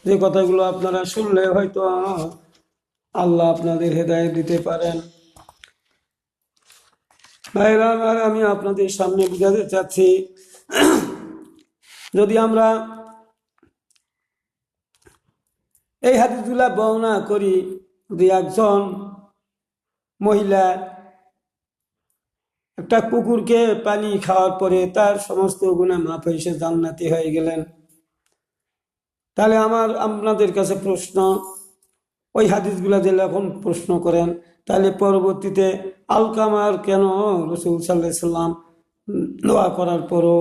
যে কথাগুলো আপনারা শুনলে হয়তো আল্লাহ আপনাদের হেদায়েত দিতে পারেন। ভাইরা আমার, আমি আপনাদের সামনে বুঝাতে চাচ্ছি, যদি আমরা এই হাদিসগুলা বর্ণনা করি, যে একজন মহিলা একটা কুকুরকে পানি খাওয়ার পরে তার সমস্ত গুনাহ মাফ হয়ে সে জান্নাতি হয়ে গেলেন, তাহলে আপনাদের কাছে প্রশ্ন, ওই হাদিসগুলা যে এখন প্রশ্ন করেন, তাহলে পরবর্তীতে আলকামার কেন রাসূল সাল্লাল্লাহু আলাইহি সাল্লাম দোয়া করার পরও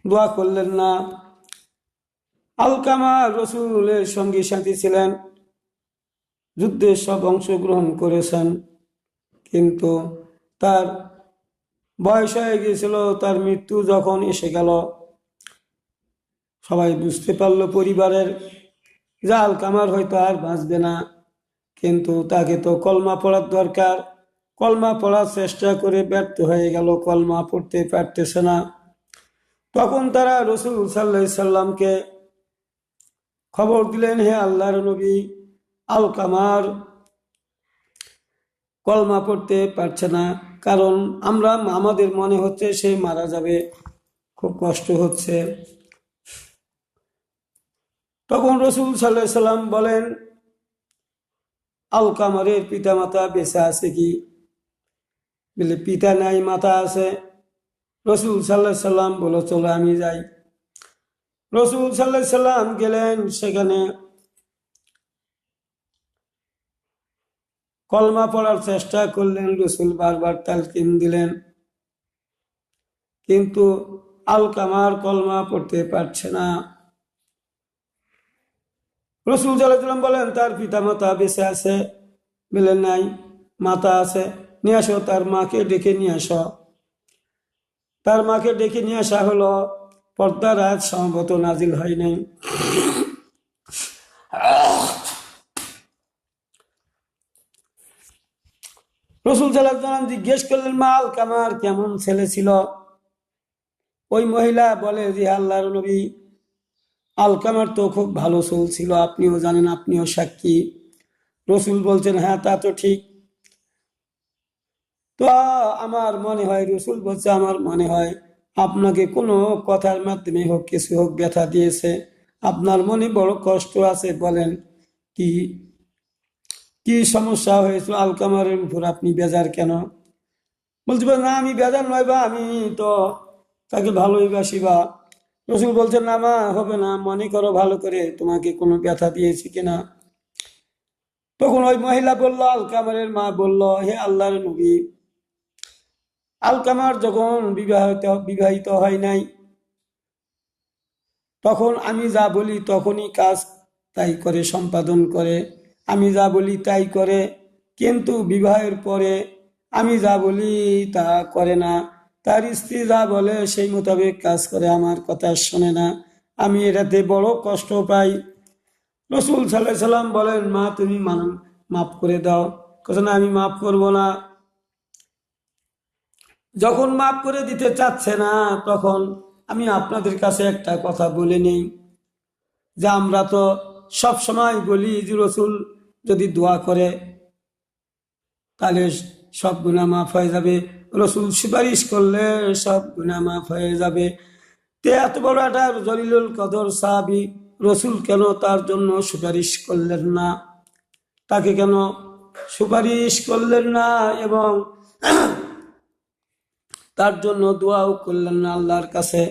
দোয়া করলেন না? আলকামা রাসূলের সঙ্গী সাথী ছিলেন, যুদ্ধে সব অংশগ্রহণ করেছেন, কিন্তু তার বয়স হয়ে গিয়েছিল, তার মৃত্যু যখন এসে গেল, সবাই বুঝতে পারলো পরিবারের যে আলকামার হয়তো আর বাঁচবে না, কিন্তু তাকে তো কলমা পড়ার দরকার। কলমা পড়ার চেষ্টা করে ব্যর্থ হয়ে গেল, কলমা পড়তে পারতেছে না। তখন তারা রাসূল সাল্লাল্লাহু আলাইহি সাল্লামকে খবর দিলেন, হে আল্লাহর নবী, আলকামার কলমা পড়তে পারছে না, কারণ আমাদের মনে হচ্ছে সে মারা যাবে, খুব কষ্ট হচ্ছে। তখন রাসূল সাল্লাল্লাহু আলাইহি সাল্লাম বলেন, আলকামারের পিতা মাতা বেঁচে আছে কি? বলে, পিতা নাই, মাতা আছে। রাসূল সাল্লাল্লাহু আলাইহি সাল্লাম বলে, চলো আমি যাই। রাসূল সাল্লাল্লাহু আলাইহি সাল্লাম গেলেন, সেখানে কলমা পড়ার চেষ্টা করলেন, রাসূল বারবার তালকিন দিলেন, কিন্তু আলকামার কলমা পড়তে পারছে না। রাসূল সাল্লাল্লাহু আলাইহি সাল্লাম বলেন, তার পিতা মাতা বেঁচে আছে? বলেন, নাই, মাতা আছে। নিয়ে আসো, তার মাকে ডেকে নিয়ে আসো। তার মাকে ডেকে নিয়ে আসা হলো। পর্দার আয়াত সম্ভবত নাজিল হয় নাই। রাসূল সাল্লাল্লাহু আলাইহি সাল্লাম জিজ্ঞেস করলেন, মা আলকামার কেমন ছেলে ছিল? ওই মহিলা বলে, যে আল্লাহর নবী, আলকামার তো খুব ভালো ছেলে ছিল, আপনিও জানেন, আপনিও সাক্ষী। রাসূল বলছেন, হ্যাঁ তা তো ঠিক। তো আমার মনে হয়, রাসূল বলছে, আমার মনে হয় আপনাকে কোনো কথার মাধ্যমে হোক, কিছু হোক, ব্যথা দিয়েছে, আপনার মনে বড় কষ্ট আছে। বলেন, কি কি সমস্যা হয়েছিল আলকামারের উপর, আপনি বেজার কেন? বলতে পারেন, না আমি বেজার নয়, বা আমি তো তাকে ভালোই বাসি। বা রাসূল বলছেন, না মা, হবে না, মনে করো ভালো করে, তোমাকে কোনো ব্যথা দিয়েছি কিনা। তখন ওই মহিলা বলল, আলকামারের মা বলল, হে আল্লাহর নবী, আলকামার যখন বিবাহিত হয় নাই, তখন আমি যা বলি তখনই কাজ তাই করে, সম্পাদন করে, আমি যা বলি তাই করে, কিন্তু বিবাহের পরে আমি যা বলি তা করে না। তার স্ত্রী যা বলে সেই মোতাবেক কাজ করে, আমার কথা শোনে না, আমি এটাতে বড় কষ্ট পাই। রাসূল সাল্লাল্লাহু আলাইহি সাল্লাম বলেন, মা তুমি মাফ করে দাও। কথা না, আমি মাফ করব না। যখন মাফ করে দিতে চাচ্ছে না, তখন আমি আপনাদের কাছে একটা কথা বলে নেই, যে আমরা তো সব সময় বলি যে রাসূল যদি দোয়া করে তাহলে সব গুনাহ মাফ হয়ে যাবে, রাসূল সুপারিশ করলে সব গুনাহ মাফ হয়ে যাবে। তে এত বড় একটা জলিলুল কদর সাহাবী, রাসূল কেন তার জন্য সুপারিশ করলেন না? তাকে কেন সুপারিশ করলেন না এবং তার জন্য দোয়াও করলেন না আল্লাহর কাছে?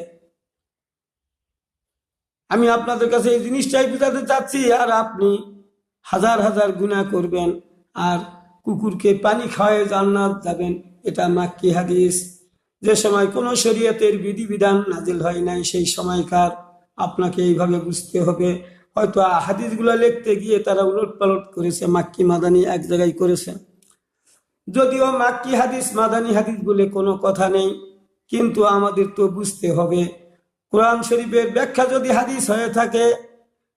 আমি আপনাদের কাছে এই জিনিসটাই বুঝাতে চাচ্ছি। আর আপনি হাজার হাজার গুনাহ করবেন আর কুকুরকে পানি খাওয়ায় জান্নাত যাবেন, এটা মাক্কি হাদিস। যে সময় কোনো শরীয়তের বিধিবিধান নাজিল হয় নাই, সেই সময়কার আপনাকে এইভাবে বুঝতে হবে। হয়তো হাদিসগুলো লিখতে গিয়ে তারা উলট পালট করেছে, মাক্কি মাদানি এক জায়গায় করেছে। যদিও মাক্কি হাদিস মাদানি হাদিস বলে কোনো কথা নেই, কিন্তু আমাদের তো বুঝতে হবে, কোরআন শরীফের ব্যাখ্যা যদি হাদিস হয়ে থাকে,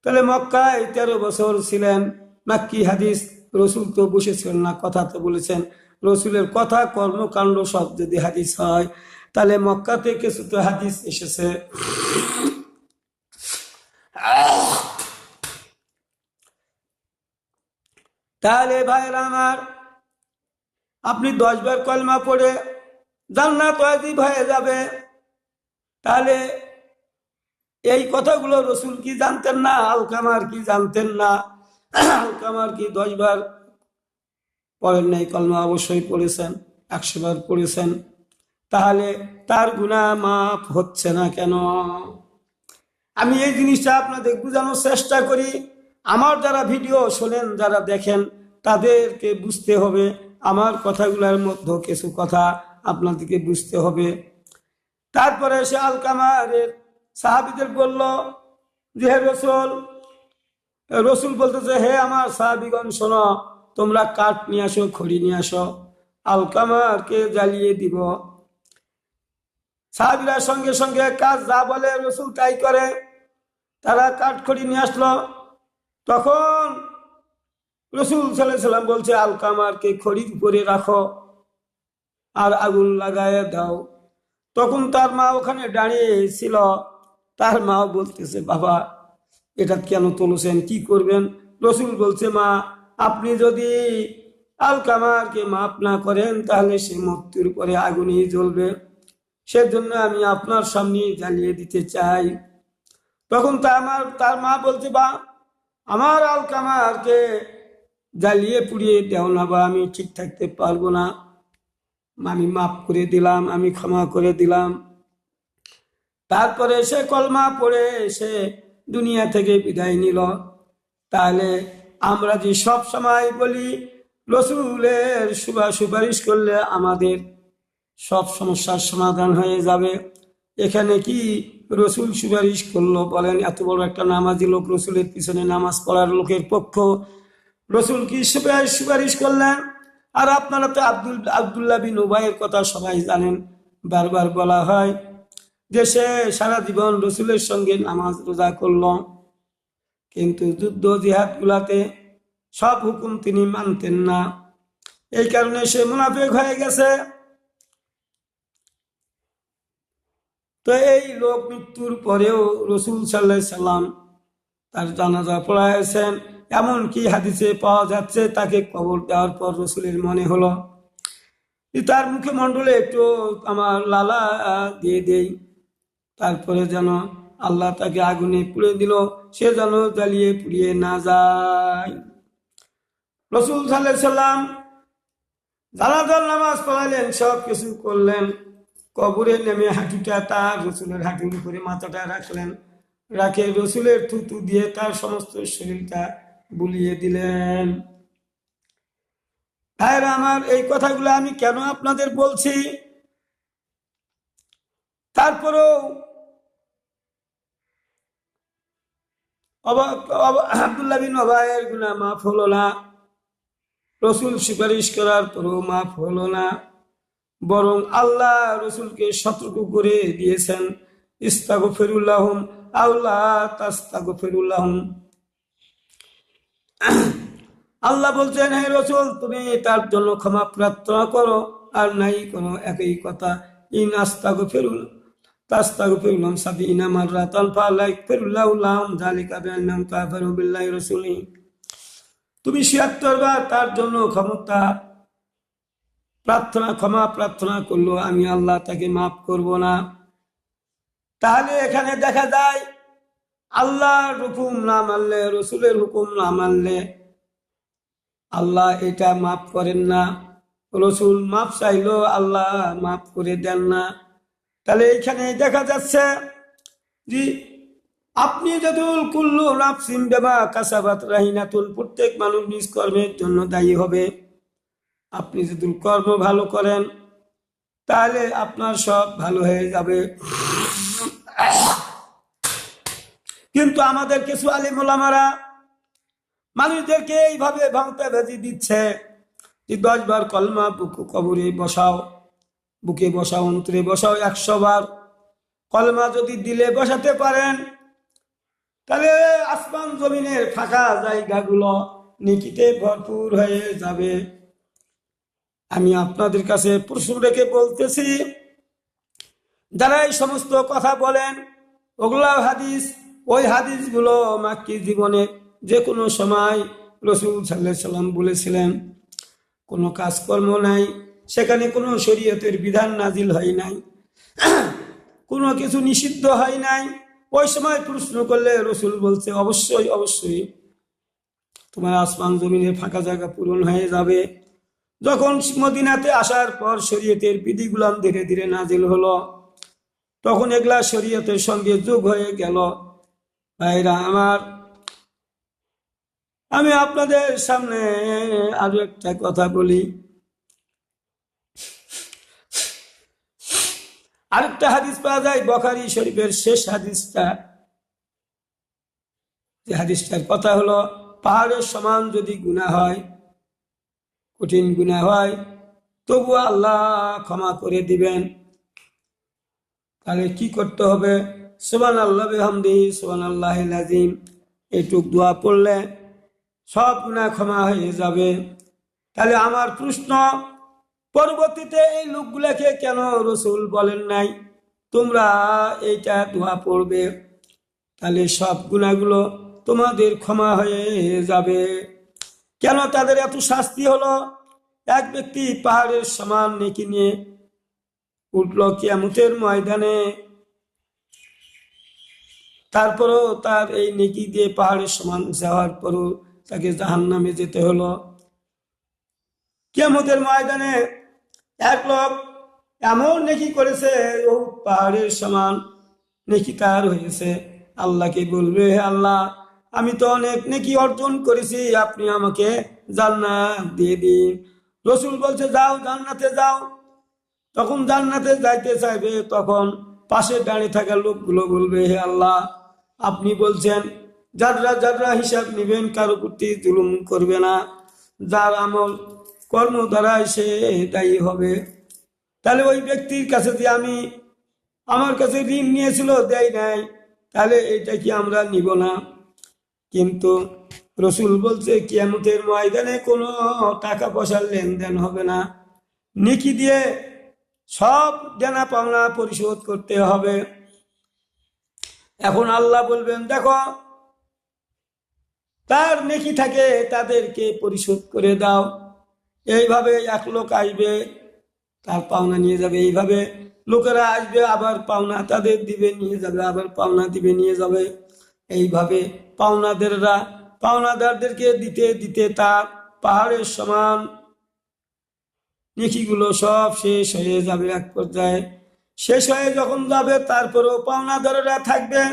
তাহলে মক্কায় 13 বছর ছিলেন। মাক্কি হাদিস, রাসূল তো বসেছিলেন না, কথা তো বলেছেন। রাসূলের কথা, কর্মকাণ্ড সব যদি হাদিস হয়, তাহলে মক্কা থেকে কিছু তো হাদিস এসেছে। তাহলে ভাইরা আমার, আপনি 10 বার কলমা পড়ে জান্নাত ওয়াজিব হয়ে যাবে। তাহলে এই কথাগুলো রসুল কি জানতেন না? আলকামার কি জানতেন না? আলকামার কি 10 বার পড়েন নাই? কলমা অবশ্যই পড়েছেন, 100 বার পড়েছেন। তাহলে তার গুনাহ মাফ হচ্ছে না কেন? আমি এই জিনিসটা আপনাদের বোঝানোর চেষ্টা করি। আমার যারা ভিডিও শোনেন, যারা দেখেন, তাদেরকে বুঝতে হবে, আমার কথাগুলোর মধ্যে কিছু কথা আপনাদেরকে বুঝতে হবে। তারপরে সে আলকামারের সাহাবীদের বলল যে, হে রসুল, রসুল বলতেছে, হে আমার সাহাবীগণ শোনো, তোমরা কাঠ নিয়ে আসো, খড়ি নিয়ে আসো, আলকামারকে জ্বালিয়ে দিব। সাহাবীরা সঙ্গে সঙ্গে কাজ যা বলে রসুল তাই করে। তারা কাঠ খড়ি নিয়ে আসলো। তখন রসুল সাল্লাল্লাহু আলাইহি ওয়াসাল্লাম বলছে, আলকামারকে খড়ির উপরে রাখো আর আগুন লাগায় দাও। তখন তার মা ওখানে দাঁড়িয়ে ছিল। তার মা বলতেছে, বাবা এটা কেন তুলছেন, কি করবেন? রসুল বলছে, মা আপনি যদি আলকামারকে মাফ না করেন তাহলে সে মৃত্যুর পরে আগুনেই জ্বলবে, সেজন্য আমি আপনার সামনে জ্বালিয়ে দিতে চাই। তখন তার মা বলছে, বা আমার আলকামারকে জ্বালিয়ে পুড়িয়ে দেও না, বা আমি ঠিক থাকতে পারবো না, আমি মাফ করে দিলাম, আমি ক্ষমা করে দিলাম। তারপরে সে কলমা পড়ে সে দুনিয়া থেকে বিদায় নিল। তাহলে আমরা যে সব সময় বলি রসুলের সুপারিশ করলে আমাদের সব সমস্যার সমাধান হয়ে যাবে, এখানে কি রসুল সুপারিশ করলো বলেন? এত বড় একটা নামাজি লোক, রসুলের পিছনে নামাজ পড়ার লোকের পক্ষ, রসুল কি সুপারিশ করলেন? আর আপনারা তো আব্দুল্লাহ বিন উবাইয়ের কথা সবাই জানেন, বারবার বলা হয় যে সে সারা জীবন রসুলের সঙ্গে নামাজ রোজা করল, কিন্তু যুদ্ধ জিহাদ গুলাতে সব হুকুম তিনি মানতেন না। এই কারণে সে মুনাফিক হয়ে গেছে। তো এই লোক মৃত্যুর পরেও রসুল সাল্লাল্লাহু আলাইহি সাল্লাম তার জানাজা পড়াইছেন। এমনকি হাদিসে পাওয়া যাচ্ছে, তাকে কবর দেওয়ার পর রসুলের মনে হলো তার মুখে মণ্ডলে একটু আমার লালা দিয়ে দেই, তারপরে যেন আল্লাহ তাকে আগুনে পুড়ে দিল, সে যেন জ্বালিয়ে পুড়িয়ে না যায়। রসুল সাল্লাল্লাহু আলাইহি সাল্লাম জানাজার নামাজ পড়ালেন, সব কিছু করলেন। কবরে নেমে হাঁটুটা তার রসুলের হাঁটুর উপরে মাথাটা রাখলেন, রাখে রসুলের থুতু দিয়ে তার সমস্ত শরীরটা বুলিয়ে দিলেন। ভাইরা আমার, এই কথাগুলো আমি কেন আপনাদের বলছি? তারপরেও আব্দুল্লাহ বিন উবাইয়ের গুনাহ মাফ হলো না, রসুল সুপারিশ করার পরেও মাফ হলো না, বরং আল্লাহ রসুলকে সতর্ক করে দিয়েছেন, ইস্তাগফিরু লাহুম আও লা তাস্তাগফিরু লাহুম। আল্লাহ বলছেন, হে রসুল তুমি তার জন্য ক্ষমা প্রার্থনা করো আর নাই করো একই কথা, ইন আস্তাগফিরু তাস্তাগফিরু লাহুম ৭০ মাররাতান ফালা ইয়াগফিরুল্লাহু লাহুম যালিকা বিআন্নাহুম কাফারু বিল্লাহি ওয়া রাসূলিহি। তুমি ৭৬ বার তার জন্য ক্ষমা প্রার্থনা করলো, আমি আল্লাহ তাকে মাফ করব না। তাহলে এখানে দেখা যায় আল্লাহর হুকুম না মানলে, রসুলের হুকুম না মানলে আল্লাহ এটা মাফ করেন না। রসুল মাফ চাইলো, আল্লাহ মাফ করে দেন না। তাহলে এখানে দেখা যাচ্ছে যে আপনি যদুল কুল্লু নাফসিন বিমা কাসাবাত রাহিনাতুন, প্রত্যেক মানুষ নিজ কর্মের জন্য দায়ী হবে। আপনি যদি কর্ম ভালো করেন তাহলে আপনার সব ভালো হয়ে যাবে। কিন্তু আমাদের কিছু আলিম ওলামারা মানুষদেরকে এইভাবে ভাঙতে ভেজি দিচ্ছে যে 10 বার কলমা কবরে বসাও, বুকে বসাও, অন্তরে বসাও, 100 বার কলমা যদি দিলে বসাতে পারেন তাহলে আসমান জমিনের ফাঁকা জায়গাগুলো নেকিতে ভরপুর হয়ে যাবে। আমি আপনাদের কাছে প্রশ্ন রেখে বলতেছি, যারা এই সমস্ত কথা বলেন ওগুলা হাদিস ওই হাদিসগুলো মাক্কি জীবনে যে কোনো সময় রাসূল সাল্লাল্লাহু আলাইহি সাল্লাম বলেছিলেন। কোনো কাজকর্ম নাই, সেখানে কোনো শরীয়তের বিধান নাজিল হয় নাই, কোনো কিছু নিষিদ্ধ হয় নাই। ওই সময় প্রশ্ন করলে রাসূল বলছে অবশ্যই অবশ্যই তোমার আসমান জমিনের ফাঁকা জায়গা পূরণ হয়ে যাবে। যখন মদিনাতে আসার পর শরীয়তের বিধিগুলো ধীরে ধীরে নাজিল হলো, তখন এগুলা শরীয়তের সঙ্গে যোগ হয়ে গেল। ভাইরা আমার, আমি আপনাদের সামনে আরো একটা কথা বলি। আরেকটা হাদিস পাওয়া যায় বুখারী শরীফের শেষ হাদিসটা, যে হাদিসটার কথা হলো পাহাড়ের সমান যদি গুনাহ হয়, কঠিন গুনাহ হয়, তবু আল্লাহ ক্ষমা করে দিবেন। তাহলে কি করতে হবে? সুবহানাল্লাহি ওয়া বিহামদিহি সুবহানাল্লাহিল আযীম, এইটুক দোয়া পড়লে সব গুনাহ ক্ষমা হয়ে যাবে। তাহলে আমার প্রশ্ন, পরবর্তীতে এই লোকগুলাকে কেন রাসূল বলেন নাই তোমরা এইটা দোয়া পড়বে? তাহলে সব গুনাহগুলো তোমাদের ক্ষমা হয়ে যাবে। কেন তাদের এত শাস্তি হলো? এক ব্যক্তি পাহাড়ের সমান নেকি নিয়ে উঠল কিয়ামতের ময়দানে, তারপরও তার এই নেকি দিয়ে পাহাড়ের সমান যাওয়ার পরও তাকে জাহান্নামে যেতে হলো। কিয়ামতের ময়দানে এক লোক এমন নেকি করেছে, ও পাহাড়ের সমান নেকি তার হয়েছে। আল্লাহকে বলবে, হে আল্লাহ, আমি তো অনেক নেকি অর্জন করেছি, আপনি আমাকে জান্নাত দিয়ে দিন। রাসূল বলছে যাও, জান্নাতে যাও। তখন জান্নাতে যাইতে চাইবে, তখন পাশে দাঁড়িয়ে থাকা লোকগুলো বলবে, হে আল্লাহ, আপনি বলছেন যারা যারা হিসাব নেবেন, কারো প্রতি জুলুম করবে না, যার আমল কর্ম দ্বারা সে দায়ী হবে। তাহলে ওই ব্যক্তির কাছে যে আমার কাছে ঋণ নিয়েছিল, দেয় নাই, তাহলে এটা কি আমরা নিব না? কিন্তু রাসূল বলছে কিয়ামতের ময়দানে কোনো টাকা পয়সার লেনদেন হবে না, নেকি দিয়ে সব দেনা পাওনা পরিশোধ করতে হবে। এখন আল্লাহ বলবেন, দেখো তার নেকি থাকে তাদেরকে পরিশোধ করে দাও। এইভাবে এক লোক আসবে, তার পাওনা নিয়ে যাবে। এইভাবে লোকেরা আসবে, আবার পাওনা তাদের দিবে, নিয়ে যাবে, আবার পাওনা দিবে, নিয়ে যাবে। এইভাবে পাওনাদারদেরকে দিতে দিতে তার পাহাড়ের সমান নেকিগুলো সব শেষ হয়ে যাবে। এক পর্যায়ে শেষ হয়ে যখন যাবে, তারপরেও পাওনাদারেরা থাকবে।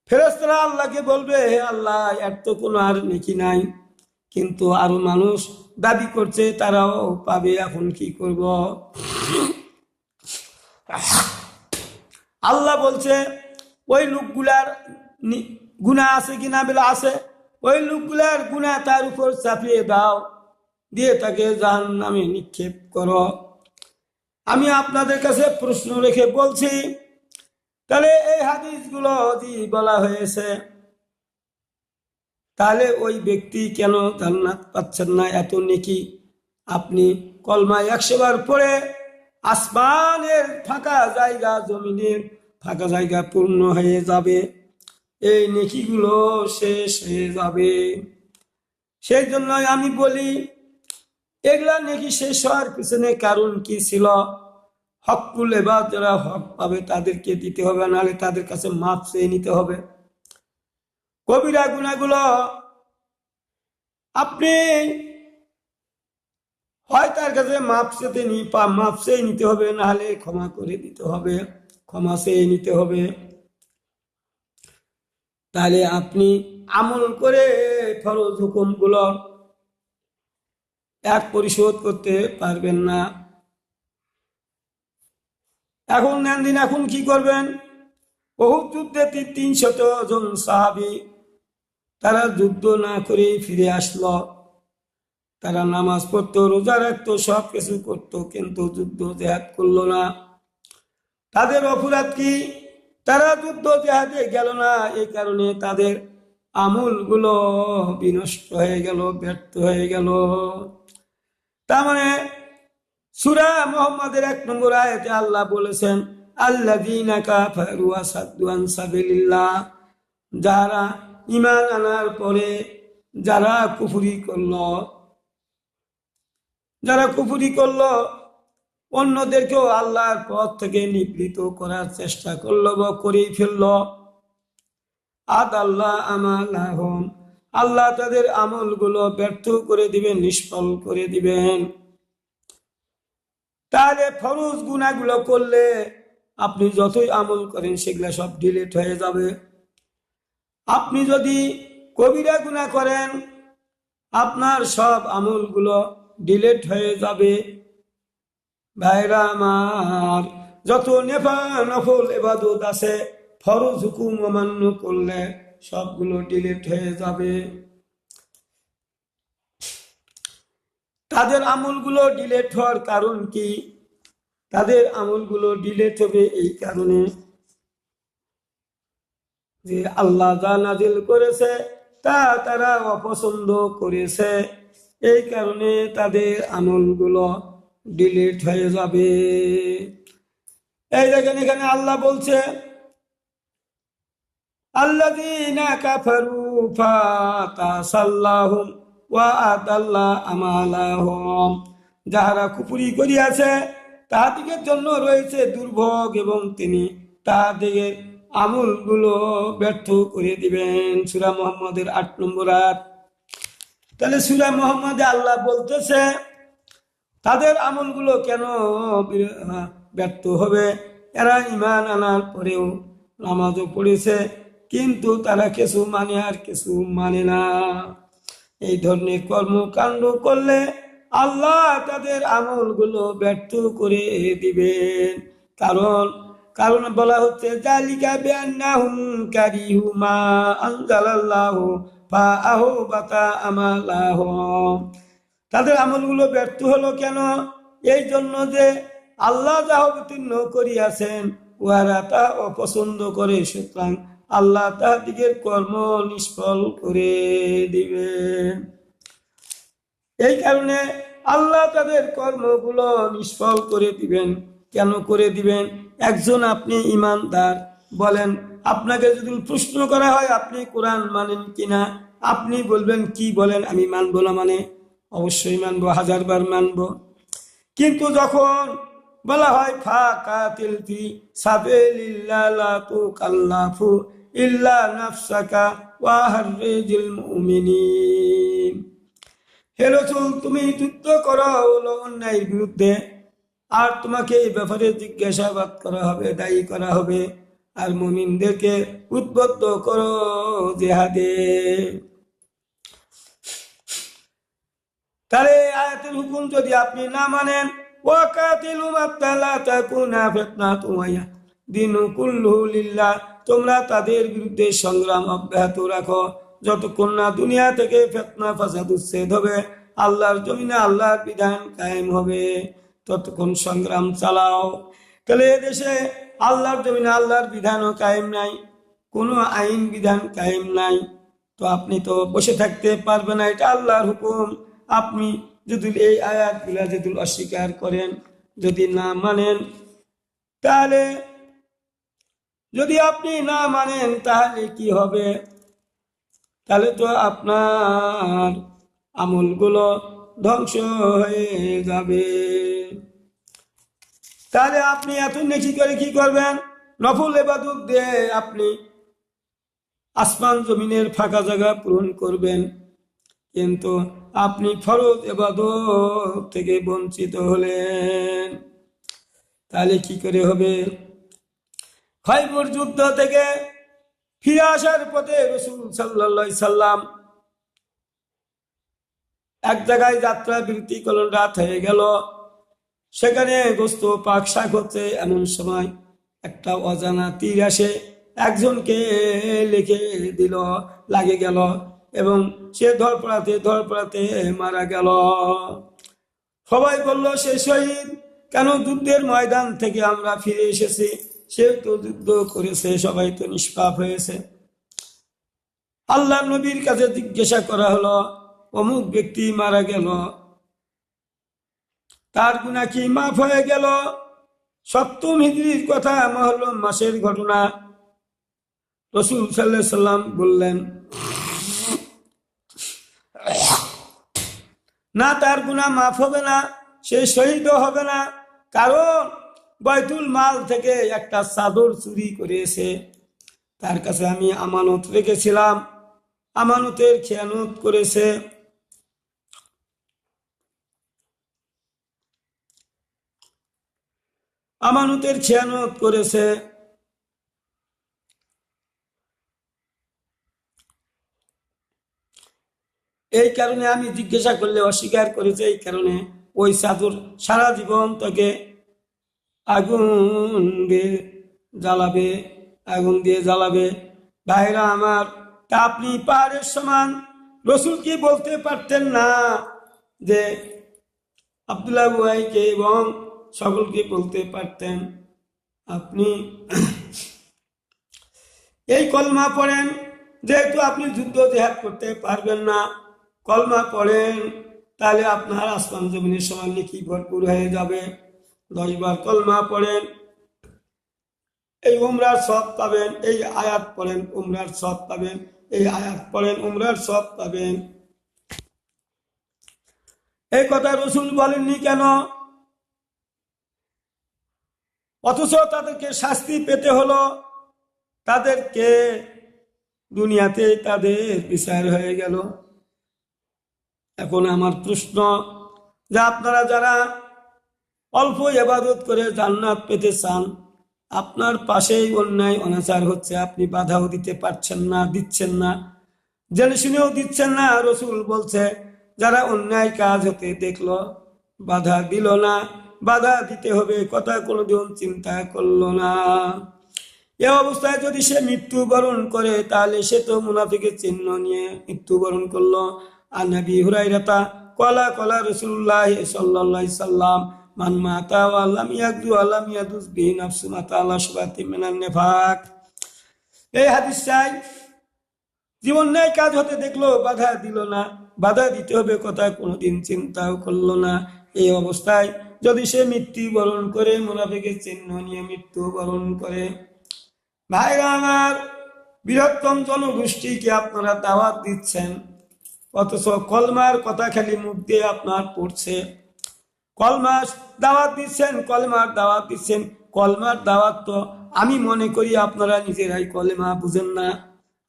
ফেরেশতারা আল্লাহকে বলবে, হে আল্লাহ, এর তো কোনো আর নেকি নাই, কিন্তু আরো মানুষ দাবি করছে, তারাও পাবে, এখন কি করব? আল্লাহ বলছে, ওই লোকগুলার গুনাহ আছে কিনা? বলে আছে। ওই লোকগুলার গুনাহ তার উপর চাপিয়ে দাও, দিয়ে তাকে জাহান্নামে নিক্ষেপ করো। আমি আপনাদের কাছে প্রশ্ন রেখে বলছি, তাহলে এই হাদিসগুলো যদি বলা হয়েছে, তাহলে ওই ব্যক্তি কেন জান্নাত পাচ্ছেন না? এত নেকি আপনি কলমা 100 বার পড়ে আসমানের ফাঁকা জায়গা, জমিনের ফাঁকা জায়গা পূর্ণ হয়ে যাবে, এই নেকিগুলো শেষ হয়ে যাবে। সেই জন্যই আমি বলি, এগুলা নেকি শেষ হওয়ার পিছনে কারণ কি ছিল? হকুল ইবাদ, যারা হক পাবে তাদেরকে দিতে হবে, নাহলে তাদের কাছে মাপ চেয়ে নিতে হবে। কবিরা গুনাহগুলো আপনি হয় তার কাছে মাপ চেয়ে নিতে হবে, নাহলে ক্ষমা করে দিতে হবে, ক্ষমা চেয়ে নিতে হবে। তাহলে আপনি আমল করে ফরজ হুকুমগুলো এক পরিশোধ করতে পারবেন না। এখন কি করবেন? উহুদ যুদ্ধে 300 জন সাহাবী, তারা যুদ্ধ না করে ফিরে আসলো। তারা নামাজ পড়তো, রোজা রাখতো, সব কিছু করতো, কিন্তু যুদ্ধ জিহাদ করলো না। তাদের অপরাধ কি? তারা যুদ্ধ জিহাদে গেল না, এই কারণে তাদের আমলগুলো বিনষ্ট হয়ে গেল, ব্যর্থ হয়ে গেল। তার মানে সূরা মুহাম্মাদের 1 নম্বর আয়াতে আল্লাহ বলেছেন, আল্লাযীনা কাফারু ওয়া সাদ্দু আন সাবিলিল্লাহ, যারা ঈমান আনার পরে যারা কুফরি করলো, অন্যদেরকেও আল্লাহর পথ থেকে নিবৃত করার চেষ্টা করলো বা করেই ফেললো। আদাল্লাহ আমালাহুম, আল্লাহ তাদের আমলগুলো ব্যর্থ করে দিবেন, নিষ্ফল করে দিবেন। তাহলে ফরজ গুনাহগুলো করলে আপনি যতই আমল করেন সেগুলা সব ডিলিট হয়ে যাবে। আপনি যদি কবিরা গুনাহ করেন আপনার সব আমলগুলো ডিলিট হয়ে যাবে। ভাইরা আমার, যত নফল ইবাদত আছে ফরজ হুকুম অমান্য করলে সবগুলো ডিলিট হয়ে যাবে। তাদের আমলগুলো ডিলিট হওয়ার কারণ কি? তাদের আমলগুলো ডিলিট হবে এই কারণে যে আল্লাহ যা নাজিল করেছে তা তারা অপছন্দ করেছে, এই কারণে তাদের আমলগুলো ডিলিট হয়ে যাবে। এই দেখেন এখানে আল্লাহ বলছে আল্লাযীনা কাফারু ফাতাসাল্লাহুম ওয়া আদাল্লা আমালাহুম, যাহারা কুফরি করিয়াছে তাহাদিগের জন্য রয়েছে দুর্ভোগ এবং তিনি তাহাদের আমলগুলো ব্যর্থ করে দিবেন। সূরা মুহাম্মদের ৮ নম্বর আয়াত। তাহলে সূরা মুহাম্মদে আল্লাহ বলতেছে তাদের আমলগুলো কেন ব্যর্থ হবে? এরা ঈমান আনার পরেও নামাজও পড়েছে কিন্তু তারা কিছু মানে আর কিছু মানে না। এই ধরনের কর্মকাণ্ড করলে আল্লাহ তাদের আমলগুলো ব্যর্থ করে দিবেন। কারণ বলা হচ্ছে যালিকা বিআন্নাহুম কারিহু মা আনজালাল্লাহু ফাআহবাতা আমালাহুম, তাদের আমলগুলো ব্যর্থ হলো কেন? এই জন্য যে আল্লাহ যা অবতীর্ণ করিয়াছেন উহারা তা অপছন্দ করে, সুতরাং আল্লাহ তাহাদিগের কর্ম নিষ্ফল করে দিবেন। এই কারণে আল্লাহ তাদের কর্মগুলো নিষ্ফল করে দিবেন। কেন করে দিবেন? একজন আপনি ঈমানদার বলেন, আপনাকে যদি প্রশ্ন করা হয় আপনি কোরআন মানেন কিনা, আপনি বলবেন কি বলেন, আমি মানবো না মানে অবশ্যই মানবো, 1000 বার মানবো। কিন্তু যখন বলা হয় ফাকাতিল ফি সাবিলিল্লাহ লা তুকাল্লাফু ইল্লা নাফসাকা ওয়া হাররিজিল মুমিনিন, হে রাসূল তুমি যুদ্ধ করো হলো অন্যায়ের বিরুদ্ধে, আর তোমাকে এই ব্যাপারে জিজ্ঞাসাবাদ করা হবে, দায়ী করা হবে, আর মুমিনদেরকে উদ্বুদ্ধ করো জিহাদে। তাহলে আয়াতের হুকুম যদি আপনি না মানেন, ওয়াকাতিলু হাত্তা লা তাকুনা ফিতনাতুন ওয়া ইয়াদিনু কুল্লুহু লিল্লাহ, তোমরা তাদের বিরুদ্ধে সংগ্রাম অব্যাহত রাখো যতক্ষণ না দুনিয়া থেকে ফিতনা ফাসাদ উচ্ছেদ হবে, আল্লাহর জমিনে আল্লাহর বিধান কায়েম হবে, ততক্ষণ সংগ্রাম চালাও। তাহলে এদেশে আল্লাহর জমিনে আল্লাহর বিধানও কায়েম নাই, কোনো আইন বিধান কায়েম নাই, তো আপনি তো বসে থাকতে পারবেন না, এটা আল্লাহর হুকুম। আপনি যদি এই আয়াতগুলা যদি অস্বীকার করেন, যদি না মানেন, তাহলে যদি আপনি না মানেন তাহলে কি হবে? তাহলে তো আপনার আমলগুলো ধ্বংস হয়ে যাবে। তাহলে আপনি এত নেকি করে কি করবেন? নফল ইবাদত দিয়ে আপনি আসমান জমিনের ফাঁকা জায়গা পূরণ করবেন, কিন্তু আপনি ফরজ ইবাদত থেকে বঞ্চিত হলেন। তাহলে কি করে হবে? খাইবর যুদ্ধ থেকে ফিরে আসার পথে রাসূল সাল্লাল্লাহু আলাইহি সাল্লাম এক জায়গায় যাত্রা বিরতি করলেন, রাত হয়ে গেল, সেখানে গোস্ত পাক শাক হচ্ছে, এমন সময় একটা অজানা তীর আসে একজনকে লিখে দিল, লাগে গেল এবং সে ধরপড়াতে মারা গেল। সবাই বলল সে শহীদ, কেন? যুদ্ধের ময়দান থেকে আমরা ফিরে এসেছি, সে তো যুদ্ধ করেছে, সবাই তো নিষ্পাপ হয়েছে। আল্লাহ নবীর কাছে জিজ্ঞাসা করা হলো, অমুক ব্যক্তি মারা গেল, তার গুনাহ কি মাফ হয়ে গেল? সপ্তম হিজরির কথা, মহরম মাসের ঘটনা। রাসূল সাল্লাল্লাহু আলাইহি সাল্লাম বললেন, না তার গুনাহ মাফ হবে না, সে শহীদও হবে না, কারণ বাইতুল মাল থেকে একটা চাদর চুরি করেছে। তার কাছে আমি আমানত রেখেছিলাম, আমানতের খেয়ানত করেছে। আমানতের খেয়ানত করেছে। এই কারণে আমি জিজ্ঞাসা করলে অস্বীকার করেছে, এই কারণে ওই চাদর সারা জীবন তাকে আগুন দিয়ে জ্বালাবে, আগুন দিয়ে জ্বালাবে। ভাইরা আমার, তা আপনি পাহাড়ের সমান। রসুল কি বলতে পারতেন না যে আব্দুল্লাহ বুহাইকে এবং সকলকে বলতে পারতেন, আপনি এই কলমা পড়েন, যেহেতু আপনি যুদ্ধ জেহাদ করতে পারবেন না, কলমা পড়েন, তাহলে আপনার আসমান জমিনের সমান নেকি ভরপুর হয়ে যাবে। 10 বার কলমা পড়েন, এই উমরার সওয়াব পাবেন। এই আয়াত পড়েন, উমরার সওয়াব পাবেন। এই আয়াত পড়েন, উমরার সওয়াব পাবেন। এই কথা রাসূল বলেননি কেন? অথচ তাদেরকে শাস্তি পেতে হলো, তাদেরকে দুনিয়াতে তাদের বিচার হয়ে গেল। এখন আমার প্রশ্ন, যে আপনারা যারা অল্প ইবাদত করে জান্নাত পেতে চান, আপনার পাশেই অন্যায় অনাচার হচ্ছে, আপনি বাধাও দিতে পারছেন না, দিচ্ছেন না, জেনে শুনেও দিচ্ছেন না। রাসূল বলছে, যারা অন্যায় কাজ হতে দেখলো, বাধা দিল না, বাধা দিতে হবে কথা কোনোদিন চিন্তা করলো না। এ অবস্থায় যদি সে মৃত্যুবরণ করে, তাহলে সে তো মুনাফিকের চিহ্ন নিয়ে মৃত্যুবরণ করলো। আর নবী হুরায়রা কলা কলা রাসূলুল্লাহ সাল্লাল্লাহু আলাইহি সাল্লাম, মান মাতা ওয়া লাম ইয়াকযু ওয়া লাম ইয়াদুস বিহি নাফসু মাতা আলা শুবাতি মিনান নিফাক। এই হাদিসটাই জীবন ন্যায় কাজ হতে দেখলো, বাধা দিল না, বাধা দিতে হবে কথা কোনোদিন চিন্তাও করলো না। এই অবস্থায় যদি সে মৃত্যুবরণ করে, মুনাফিকের চিহ্ন নিয়ে মৃত্যুবরণ করে, ভাইরা আমার, বৃহত্তম জনগোষ্ঠীকে আপনারা দাওয়াত দিচ্ছেন, অথচ কলমার কথা খালি মুখ দিয়ে আপনার পড়ছে। কলমার দাওয়াত দিচ্ছেন, কলমার দাওয়াত দিচ্ছেন। কলমার দাওয়াত তো আমি মনে করি আপনারা নিজেরাই কলেমা বুঝেন না।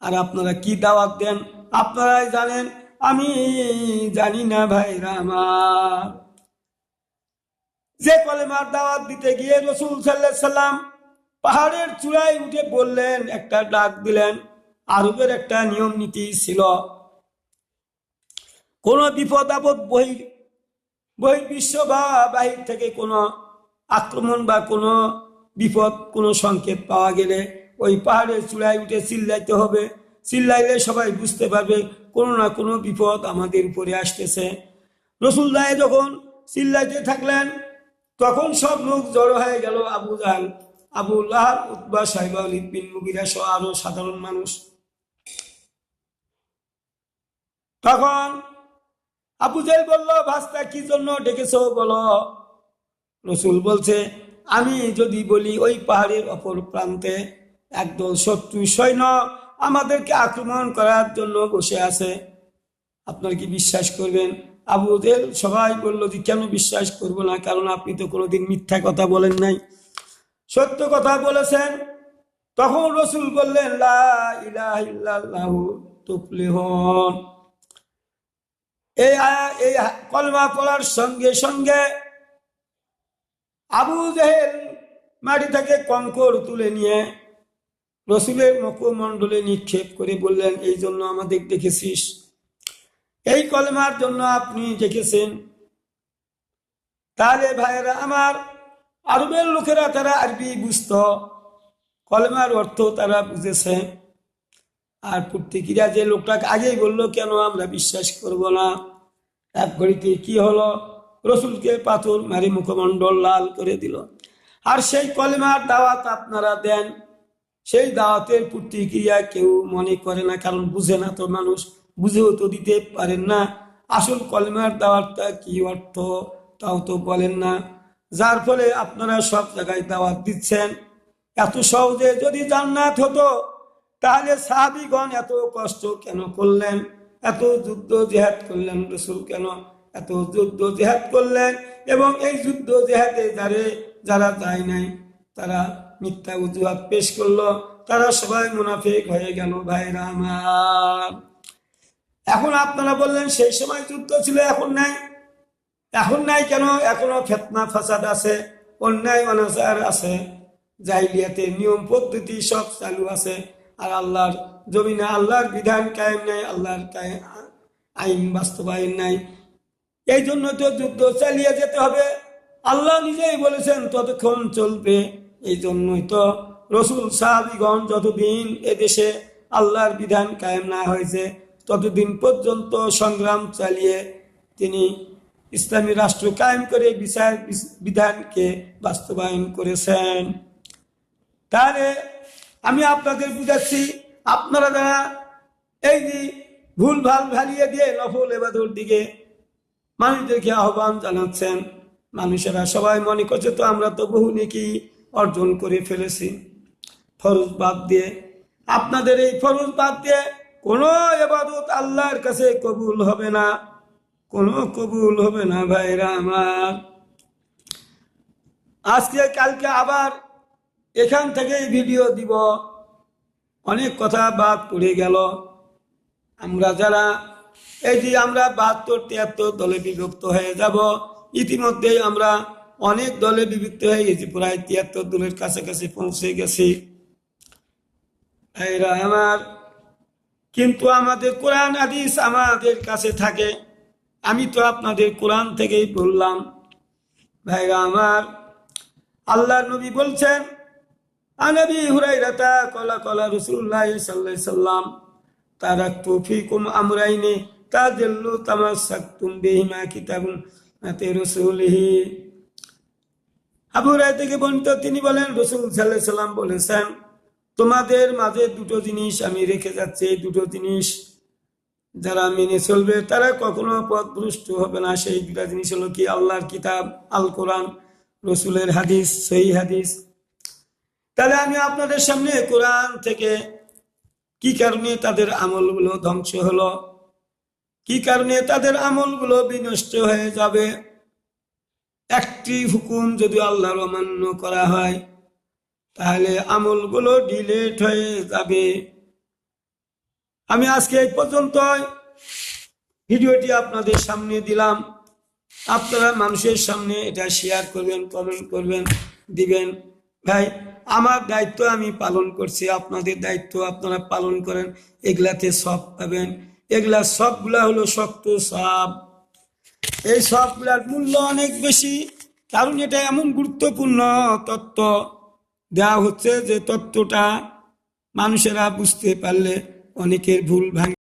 আর আপনারা কি দাওয়াত দেন আপনারাই জানেন, আমি জানি না। ভাইরা আমার, যে কলেমার দাওয়াত দিতে গিয়ে রাসূল সাল্লাল্লাহু আলাইহি সাল্লাম পাহাড়ের চূড়ায় উঠে বললেন, একটা ডাক দিলেন। আরবের একটা নিয়ম নীতি ছিল, কোন বিপদ আপদ বহির্বিশ্ব বা বাহির থেকে কোনো আক্রমণ বা কোনো বিপদ, কোনো সংকেত পাওয়া গেলে ওই পাহাড়ের চূড়ায় উঠে চিল্লাইতে হবে। চিল্লাইলে সবাই বুঝতে পারবে কোনো না কোনো বিপদ আমাদের উপরে আসতেছে। রাসূলুল্লাহ যখন চিল্লাইতে থাকলেন, তখন সব লোক জড়ো হয়ে গেল। আবু জাহল, আবু লাহাব, উতবা, সাইবা, ওয়ালিদ বিন মুগিরা সহ আরো সাধারণ মানুষ। তখন আবু জাহল বলল, ভাস্তা কি জন্য ডেকেছ বলো। রাসূল বলছে, আমি যদি বলি ওই পাহাড়ের অপর প্রান্তে একদল শত্রু সৈন্য আমাদেরকে আক্রমণ করার জন্য বসে আছে, আপনার কি বিশ্বাস করবেন? আবু জাহল সবাই বলল যে কেন বিশ্বাস করব না, কারণ আপনি তো কোনোদিন মিথ্যা কথা বলেন নাই, সত্য কথা বলেছেন। তখন রাসূল বললেন, লা ইলাহা ইল্লাল্লাহু তুফলিহুন। এই কলমা পড়ার সঙ্গে সঙ্গে আবু জাহেল মাটি থেকে কঙ্কর তুলে নিয়ে রাসূলের মুখমণ্ডলে নিক্ষেপ করে বললেন, এই জন্য আমাদের ডেকেছিস? এই কলমার জন্য আপনি ডেকেছেন? তাহলে ভাইয়েরা আমার, আরবের লোকেরা তারা আরবি বুঝত, কলমার অর্থ তারা বুঝেছে। আর প্রত্যেকীরা যে লোকটাকে আগেই বললো কেন আমরা বিশ্বাস করব না, এক ঘড়িতে কি হলো, রসুলকে পাথর মারি মুখমণ্ডল লাল করে দিল। আর সেই কলেমার দাওয়াত আপনারা দেন, সেই দাওয়াতের প্রতিক্রিয়া কেউ মনে করে না, কারণ বুঝে না তো মানুষ, বুঝেও তো দিতে পারেন না। আসল কলেমার দাওয়াতটা কি অর্থ তাও তো বলেন না। যার ফলে আপনারা সব জায়গায় দাওয়াত দিচ্ছেন। এত সহজে যদি জান্নাত হতো তাহলে সাহাবীগণ এত কষ্ট কেন করলেন, এত যুদ্ধ জেহাদ করলেন? রাসূল কেন এত যুদ্ধ জেহাদ করলেন? এবং এই যুদ্ধ জেহাদে যারা যায় নাই তারা মিথ্যা অজুহাত পেশ করলো, তারা সবাই মুনাফিক হয়ে গেল। ভাইরা আমার, এখন আপনারা বললেন সেই সময় যুদ্ধ ছিল, এখন নাই। এখন নাই কেন? এখনো ফিতনা ফাসাদ আছে, অন্যায় অনাচার আছে, জাহিলিয়াতের নিয়ম পদ্ধতি সব চালু আছে। আর আল্লাহর জমিনে আল্লাহর বিধান কায়েম নাই, আল্লাহর আইন বাস্তবায়ন নাই। এই জন্য তো যুদ্ধ চালিয়ে যেতে হবে। আল্লাহ নিজেই বলেছেন ততক্ষণ চলবে। এই জন্যই তো রসুল সাহাবীগণ যতদিন এদেশে আল্লাহর বিধান কায়েম না হয়েছে ততদিন পর্যন্ত সংগ্রাম চালিয়ে তিনি ইসলামী রাষ্ট্র কায়েম করে বিচার বিধানকে বাস্তবায়ন করেছেন। তাহলে আমি আপনাদের বুঝাচ্ছি, আপনারা যারা এই যে ভুল ভাল ভালিয়ে দিয়ে নফল ইবাদতের দিকে মানুষদেরকে আহ্বান জানাচ্ছেন, মানুষেরা সবাই মনে করছে তো আমরা তো বহু নেকি অর্জন করে ফেলেছি ফরজ বাদ দিয়ে। আপনাদের এই ফরজ বাদ দিয়ে কোনো ইবাদত আল্লাহর কাছে কবুল হবে না, কোনো কবুল হবে না। ভাইরা আমার, আজকে কালকে আবার এখান থেকেই ভিডিও দিব। অনেক কথা বাদ পড়ে গেল। আমরা যারা এই যে আমরা 72-73 দলে বিভক্ত হয়ে যাব, ইতিমধ্যেই আমরা অনেক দলে বিভক্ত হয়ে গেছি, প্রায় 73 দলের কাছাকাছি পৌঁছে গেছি। ভাইরা আমার, কিন্তু আমাদের কোরআন হাদিস আমাদের কাছে থাকে। আমি তো আপনাদের কোরআন থেকেই বললাম। ভাইরা আমার, আল্লাহর নবী বলছেন, আনাবি হুরাইরাতা ক্বালা ক্বালা রাসূলুল্লাহ সাল্লাল্লাহু আলাইহি সাল্লাম তারাকতু ফীকুম আমরাইনি তাযাল্লু তামাসসাকতুম বিহিমা কিতাবুল্লাহি রাসূলিহি। আবু হুরায়রা থেকে বর্ণিত, তিনি বলেন রাসূল সাল্লাল্লাহু আলাইহি সাল্লাম বলেছেন, তোমাদের মাঝে দুটো জিনিস আমি রেখে যাচ্ছি, এই দুটো জিনিস যারা মেনে চলবে তারা কখনো পথভ্রষ্ট হবে না। সেই দুটা জিনিস হলো কি? আল্লাহর কিতাব আল কোরআন, রসুলের হাদিস সহিহ হাদিস। তাহলে আমি আপনাদের সামনে কোরআন থেকে কি কারণে তাদের আমলগুলো ধ্বংস হলো, কি কারণে তাদের আমলগুলো বিনষ্ট হয়ে যাবে, একটি হুকুম যদি আল্লাহর অমান্য করা হয় তাহলে আমলগুলো ডিলেট হয়ে যাবে। আমি আজকে এই পর্যন্ত ভিডিওটি আপনাদের সামনে দিলাম। আপনারা মানুষের সামনে এটা শেয়ার করবেন, কমেন্ট করবেন, দিবেন। ভাই, আমার দায়িত্ব আমি পালন করছি, আপনাদের দায়িত্ব আপনারা পালন করেন, এগুলাতে সব পাবেন। এগুলা সবগুলা হলো শক্ত সব। এই সবগুলার মূল্য অনেক বেশি, কারণ এটা এমন গুরুত্বপূর্ণ তত্ত্ব দেওয়া হচ্ছে যে তত্ত্বটা মানুষেরা বুঝতে পারলে অনেকের ভুল ভাঙে।